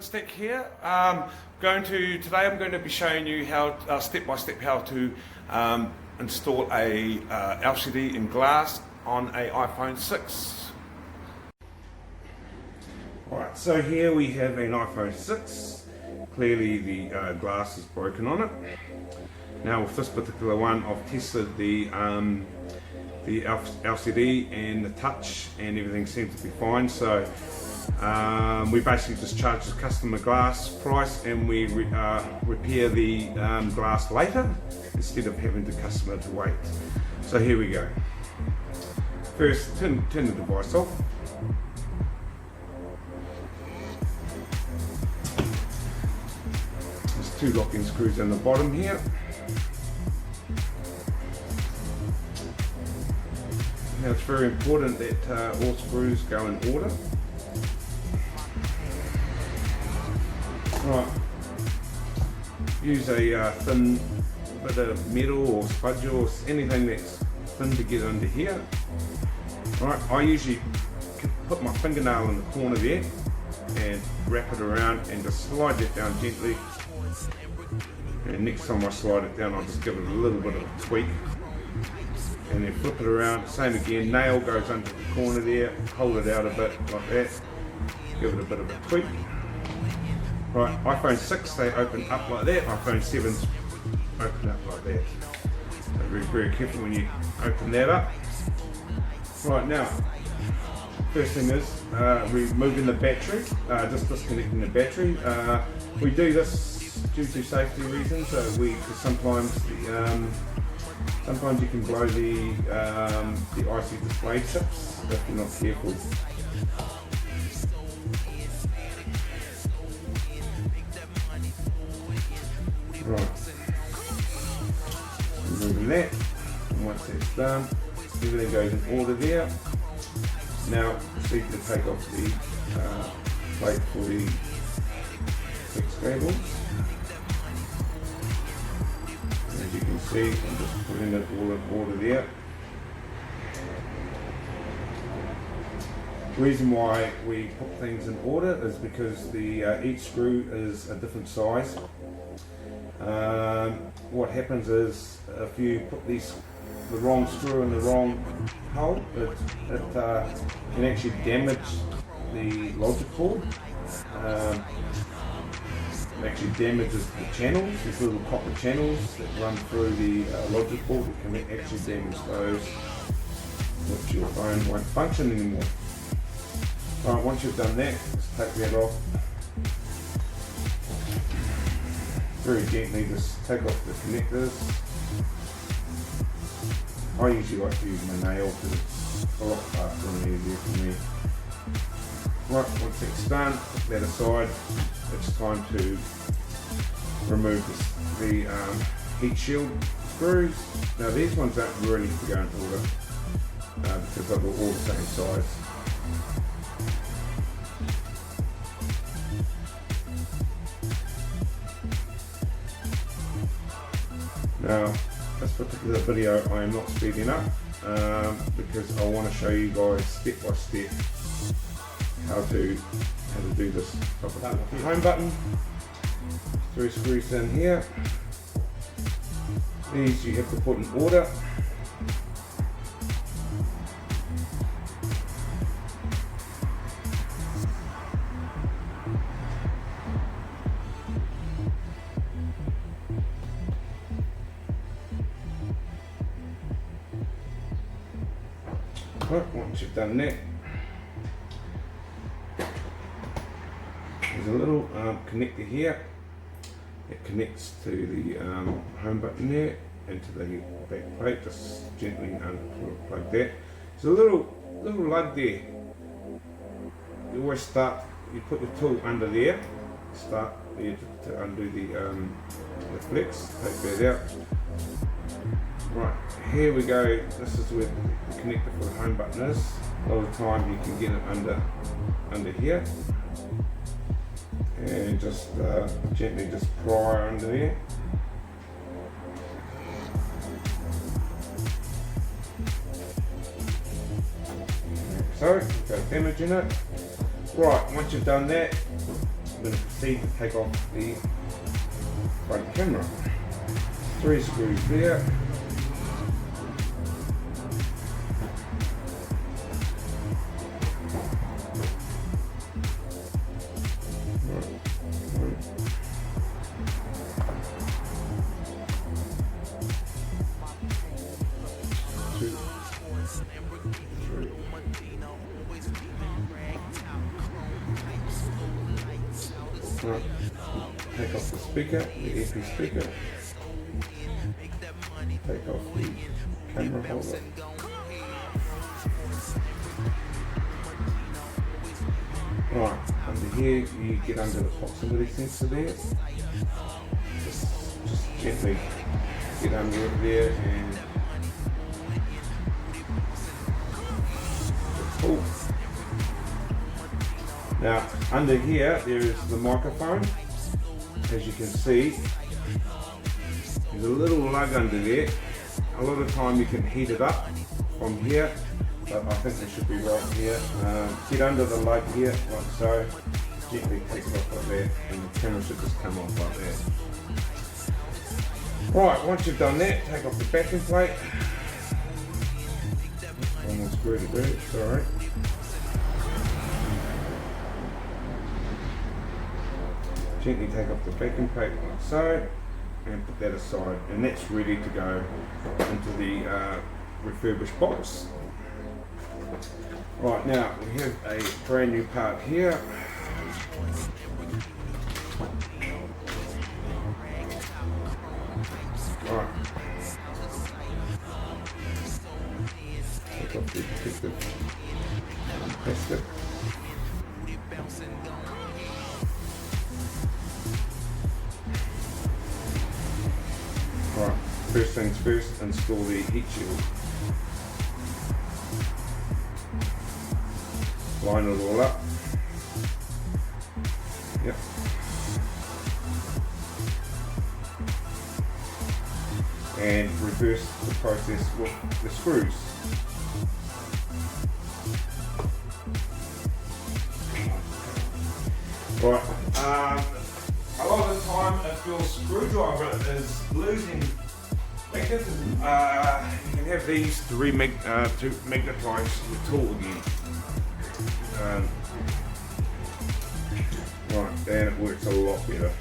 Stick here. Today I'm going to be showing you how step by step how to install a LCD in glass on a iPhone 6. Alright, so here we have an iPhone 6. Clearly the glass is broken on it. Now with this particular one, I've tested the LCD and the touch, and everything seems to be fine. So we basically just charge the customer glass price, and we repair the glass later instead of having the customer to wait. So here we go. First, turn the device off. There's two locking screws on the bottom here. Now it's very important that all screws go in order. Right, use a thin bit of metal or spudge or anything that's thin to get under here. Right, I usually put my fingernail in the corner there and wrap it around and just slide that down gently. And next time I slide it down, I'll just give it a little bit of a tweak. And then flip it around, same again, nail goes under the corner there, hold it out a bit like that, give it a bit of a tweak. Right, iPhone 6 they open up like that, iPhone 7s open up like that. So be very careful when you open that up. Right, now, first thing is removing the battery, just disconnecting the battery. We do this due to safety reasons, because sometimes you can blow the IC display chips if you're not careful. Right, removing that, and once that's done, everything goes in order there. Now proceed to take off the plate for the fixed cables. As you can see, I'm just putting it all in order there. The reason why we put things in order is because the each screw is a different size. What happens is if you put the wrong screw in the wrong hole, it can actually damage the logic board. It actually damages the channels, these little copper channels that run through the logic board. It can actually damage those, which your phone won't function anymore. Alright, once you've done that, just take that off. Very gently just take off the connectors. I usually like to use my nail because it's a lot faster and easier for me. Right, once it's done, put that aside. It's time to remove the heat shield screws. Now these ones don't really need to go in order because they're all the same size. Now this particular video I am not speeding up because I want to show you guys step by step how to do this. Start with the home button, 3 screws in here. These you have to put in order. Right, once you've done that, there's a little connector here. It connects to the home button there and to the back plate. Just gently unplug that. There's a little lug there. You always start. You put the tool under there. Start there to undo the flex. Take that out. Right, here we go. This is where the connector for the home button is. A lot of the time you can get it under here. And just gently just pry under there. So, got damage in it. Right, once you've done that, I'm going to proceed to take off the front camera. 3 screws there. Right. Take off the speaker, the earpiece speaker. Take off the camera holder. Right, under here you get under the proximity sensor there. Just gently get under it there and pull. Now, under here, there is the microphone. As you can see, there's a little lug under there. A lot of time you can heat it up from here, but I think it should be right here. Get under the lug here, like so. Gently take it off like that, and the camera should just come off like that. Right, once you've done that, take off the backing plate. One more screw to do, sorry. Gently take off the backing plate like so, and put that aside, and that's ready to go into the refurbished box. Right, now we have a brand new part here. Right. Take off the protective plastic. Right, first things first, install the heat shield. Line it all up. Yep. And reverse the process with the screws. Right. A lot of the time, if your screwdriver is losing magnetism, you can have these to magnetize the tool again. Right, and it works a lot better.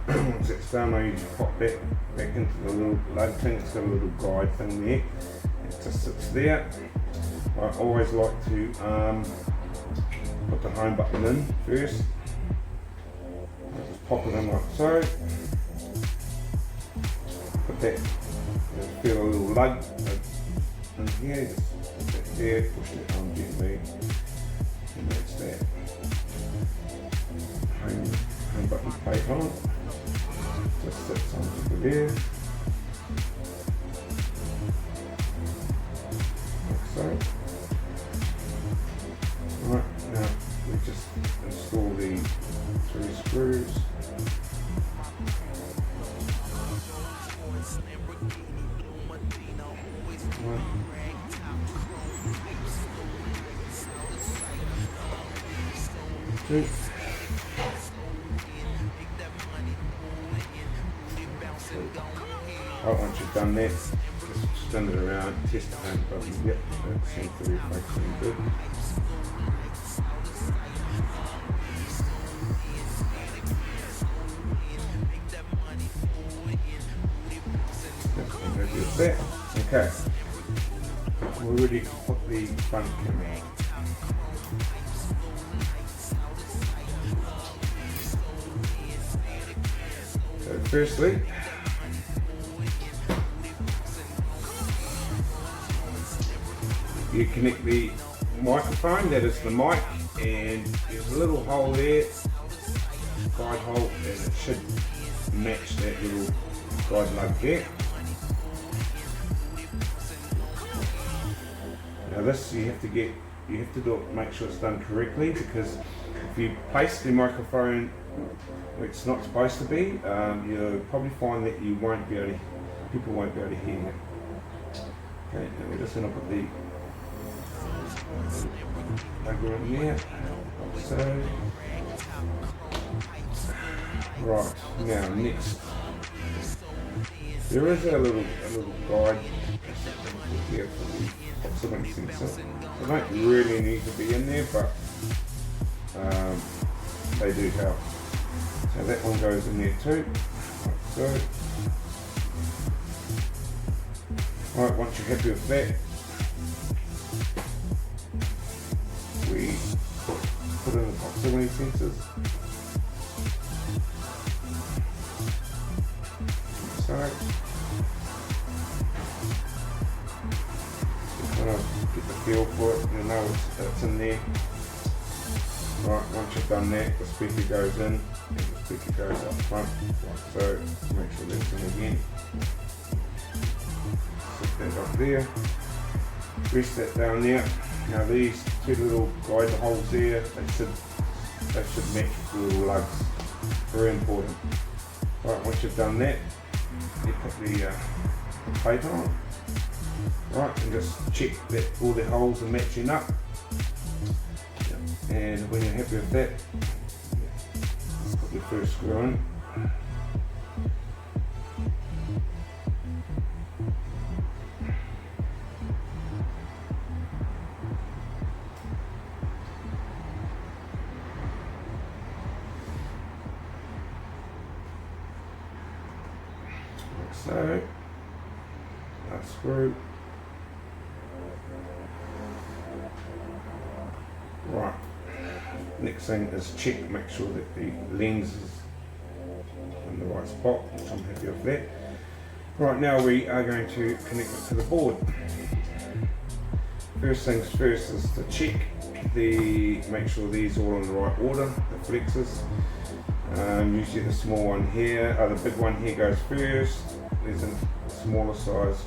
Once it's done, I usually pop that back into the little lug thing. It's got a little guide thing there. It just sits there. I always like to put the home button in first. I just pop it in like so. Put that, feel a little lug in here. Just put that there, push it on gently, and that's that. Home button plate on. Just sits on top of there. Like so. Right, now we just install the 3 screws. One. 2. Right, once you've done that, just spin it around, test the home button. Yep, that seems to be functioning good. that. Okay, we're ready to put the front camera on. So firstly, you connect the microphone, that is the mic, and there's a little hole there, guide hole, and it should match that little guide lug there. Now this you have to do it, make sure it's done correctly, because if you place the microphone where it's not supposed to be, you'll probably find that you won't be able to, people won't be able to hear you. Okay, now we're just going to put the plug in there, like so. Right, now next, there is a little guide here for the proximity sensor. They don't really need to be in there, but they do help. So that one goes in there too, like so. Alright, once you're happy with that, we put in the proximity sensors. So, just want to get the feel for it, you know it's in there. Right, once you've done that, the speaker goes in and the speaker goes up front, like so. Make sure that's in again. Set that up there. Rest that down there. Now these two little guide holes there, they should match the little lugs. Very important. Right, once you've done that, you put the plate on. Right, and just check that all the holes are matching up. And when you're happy with that, put your first screw in. Like so. That screw. Right. Next thing is check, make sure that the lens is in the right spot, which I'm happy with that. Right, now we are going to connect it to the board. First things first is to check make sure these are all in the right order, the flexes. Usually the small one here, the big one here goes first. There's a smaller size,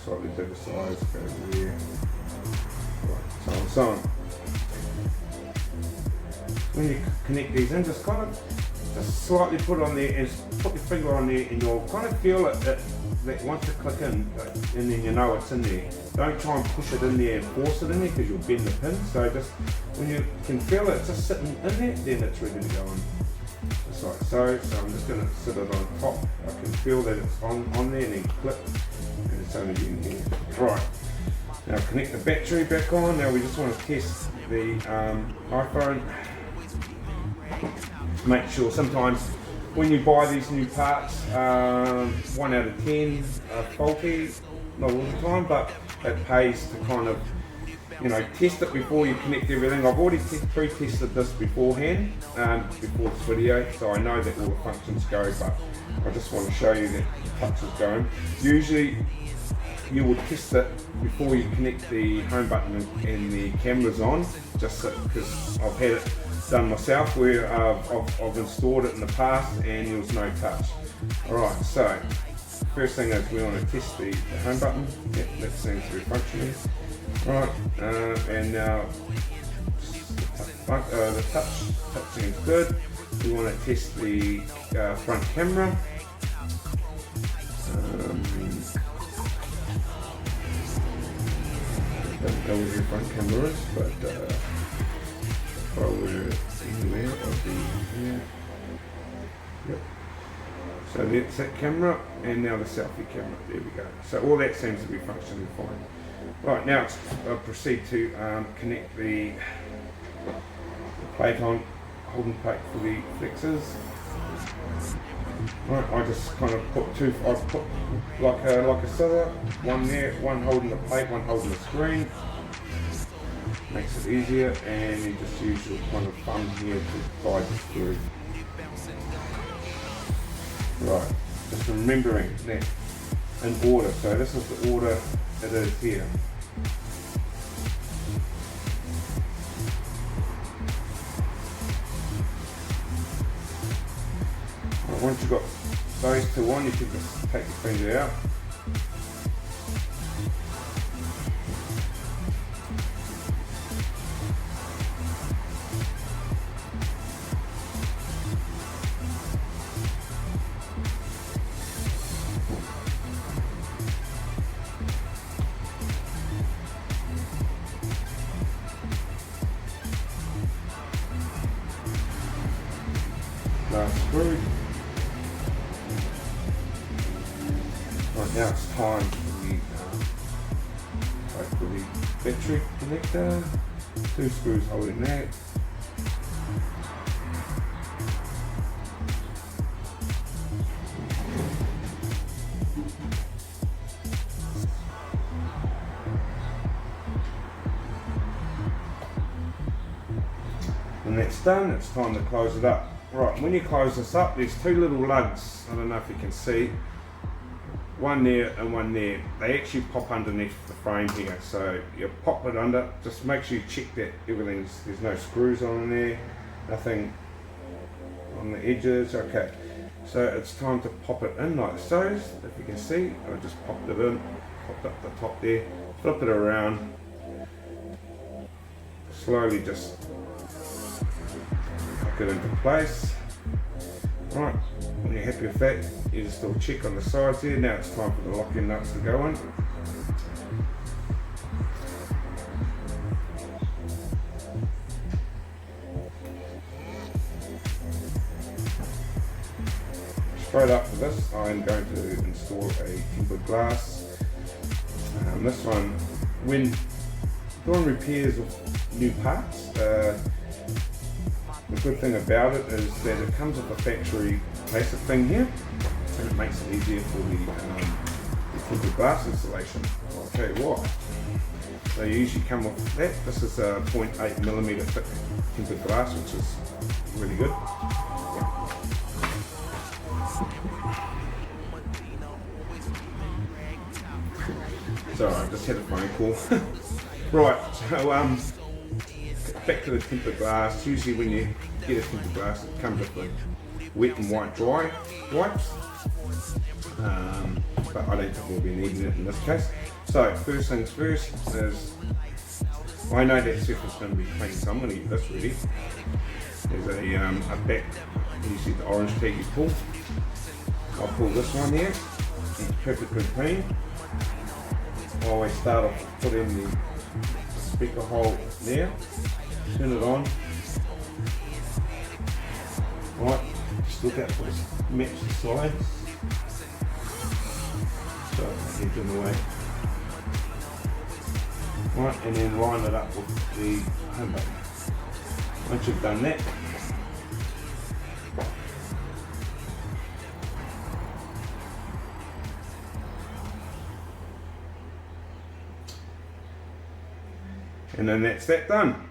slightly bigger size goes there. Right, so on and so on. When you connect these in, just slightly put on there and put your finger on there, and you'll kind of feel it that once you click in, and then you know it's in there. Don't try and push it in there and force it in there, because you'll bend the pin. So just when you can feel it just sitting in there, then it's ready to go on. Just like so. So I'm just going to sit it on top. I can feel that it's on there, and then click, and it's only in here. Right. Now connect the battery back on. Now we just want to test the iPhone. Make sure sometimes when you buy these new parts, 1 out of 10 are faulty, not all the time, but it pays to kind of, test it before you connect everything. I've already pre-tested this beforehand, before this video, so I know that all the functions go, but I just want to show you that the touch is going. Usually you will test it before you connect the home button and the cameras on, just because I've had it done myself where I've installed it in the past and there was no touch. Alright, so first thing is we want to test the home button. Yep, that seems to be functioning. Right, and now the touch seems good. We want to test the front camera. Doesn't go with your front cameras, but if I were anywhere, I'd be here. Yep. So that's that camera, and now the selfie camera. There we go. So all that seems to be functioning fine. Right, now I'll proceed to connect the plate on, holding plate for the flexes. Right, I just kind of put I put like a scissor, one there, one holding the plate, one holding the screen. Makes it easier, and you just use your kind of thumb here to guide through. Right, just remembering that in order. So this is the order it is here. Right, once you've got those two on, you can just take your finger out. Last screw. Right, now it's time for the battery connector. 2 screws holding that. When that's done, it's time to close it up. Right, when you close this up, there's 2 little lugs. I don't know if you can see. One there and one there. They actually pop underneath the frame here. So you pop it under, just make sure you check that there's no screws on there, nothing on the edges. Okay, so it's time to pop it in like so. If you can see, I just popped it in, popped up the top there, flip it around, slowly just it into place. Right, when you're happy with that, you just still check on the sides here. Now it's time for the lock-in nuts to go in. Straight up for this, I'm going to install a tempered glass. This one, when doing repairs of new parts, the good thing about it is that it comes with a factory plastic thing here, and it makes it easier for the tempered glass installation. I'll tell you what. They usually come with that. This is a 0.8mm thick tempered glass, which is really good. Sorry, I just had a phone call. Right, so back to the tempered glass. Usually when you get a tempered glass, it comes with the wet and white dry wipes, but I don't think we'll be needing it in this case. So first things first is, I know that surface is going to be clean, so I'm going to get this ready. There's a back, you see the orange tag you pull. I'll pull this one here, it's perfectly clean. I always start off putting the speaker hole there. Turn it on. Right, just look out for this, match the sides. So my head's in the way. Right, and then line it up with the home button. Once you've done that, and then that's that done.